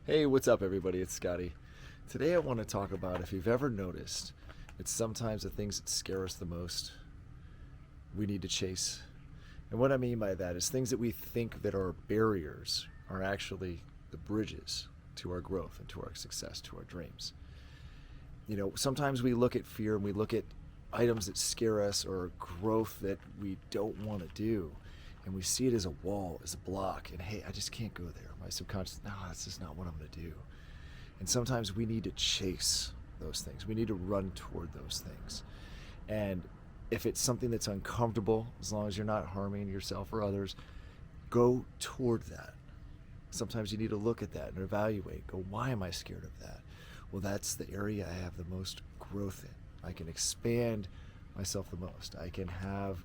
Hey, what's up, everybody? It's Scotty. Today, I want to talk about if you've ever noticed, it's sometimes the things that scare us the most we need to chase. And what I mean by that is things that we think that are barriers are actually the bridges to our growth and to our success, to our dreams. Sometimes we look at fear and we look at items that scare us or growth that we don't want to do, and we see it as a wall, as a block, and hey, I just can't go there. My subconscious, no, that's just not what I'm going to do. And sometimes we need to chase those things. We need to run toward those things. And if it's something that's uncomfortable, as long as you're not harming yourself or others, go toward that. Sometimes you need to look at that and evaluate. Go, why am I scared of that? Well, that's the area I have the most growth in. I can expand myself the most. I can have,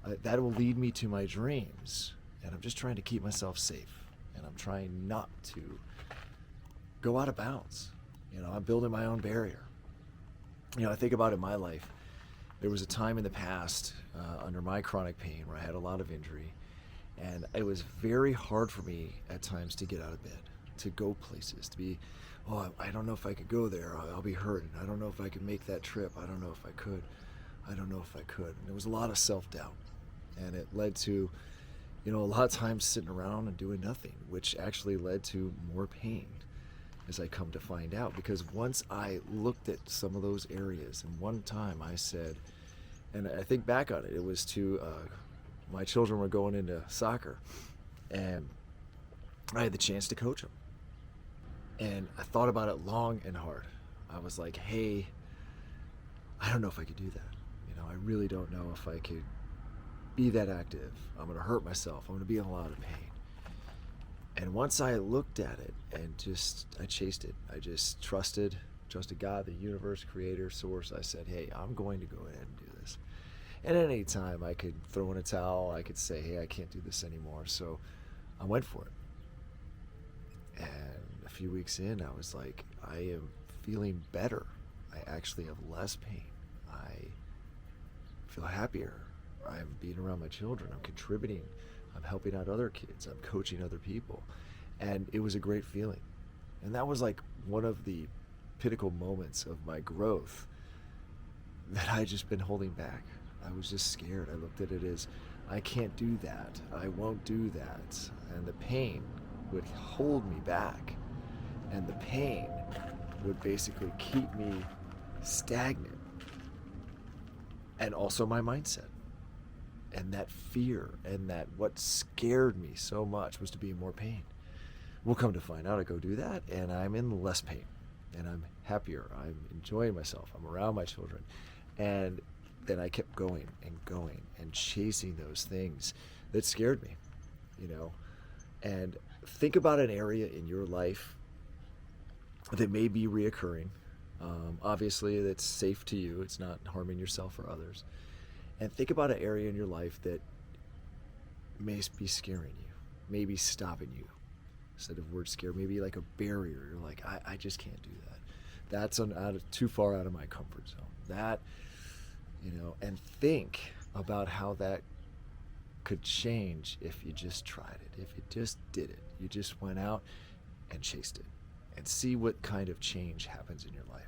that will lead me to my dreams. And I'm just trying to keep myself safe. And I'm trying not to go out of bounds. I'm building my own barrier. I think about in my life, there was a time in the past under my chronic pain where I had a lot of injury, and it was very hard for me at times to get out of bed, to go places, to be, I don't know if I could go there. I'll be hurting. I don't know if I could make that trip. I don't know if I could. I don't know if I could. And there was a lot of self-doubt, and it led to, a lot of times sitting around and doing nothing, which actually led to more pain, as I come to find out. Because once I looked at some of those areas, and one time I said, and I think back on it, it was to my children were going into soccer, and I had the chance to coach them. And I thought about it long and hard. I was like, hey, I don't know if I could do that. I really don't know if I could be that active. I'm going to hurt myself. I'm going to be in a lot of pain. And once I looked at it and I chased it. I just trusted God, the universe, creator, source. I said, hey, I'm going to go ahead and do this. And at any time I could throw in a towel. I could say, hey, I can't do this anymore. So I went for it. And a few weeks in, I was like, I am feeling better. I actually have less pain. I feel happier. I'm being around my children. I'm contributing. I'm helping out other kids. I'm coaching other people. And it was a great feeling. And that was like one of the pinnacle moments of my growth that I just been holding back. I was just scared. I looked at it as, I can't do that. I won't do that. And the pain would hold me back. And the pain would basically keep me stagnant. And also my mindset. And that fear and that what scared me so much was to be in more pain. We'll come to find out I go do that and I'm in less pain and I'm happier. I'm enjoying myself. I'm around my children. And then I kept going and chasing those things that scared me, And think about an area in your life that may be reoccurring. Obviously, that's safe to you. It's not harming yourself or others. And think about an area in your life that may be scaring you, maybe stopping you. Instead of word scare, maybe like a barrier. You're like, I just can't do that. That's too far out of my comfort zone. That, and think about how that could change if you just tried it, if you just did it. You just went out and chased it and see what kind of change happens in your life.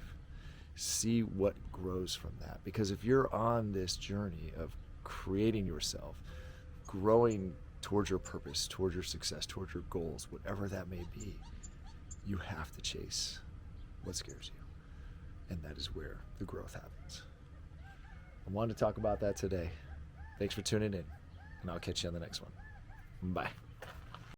See what grows from that. Because if you're on this journey of creating yourself, growing towards your purpose, towards your success, towards your goals, whatever that may be, you have to chase what scares you. And that is where the growth happens. I wanted to talk about that today. Thanks for tuning in, and I'll catch you on the next one. Bye.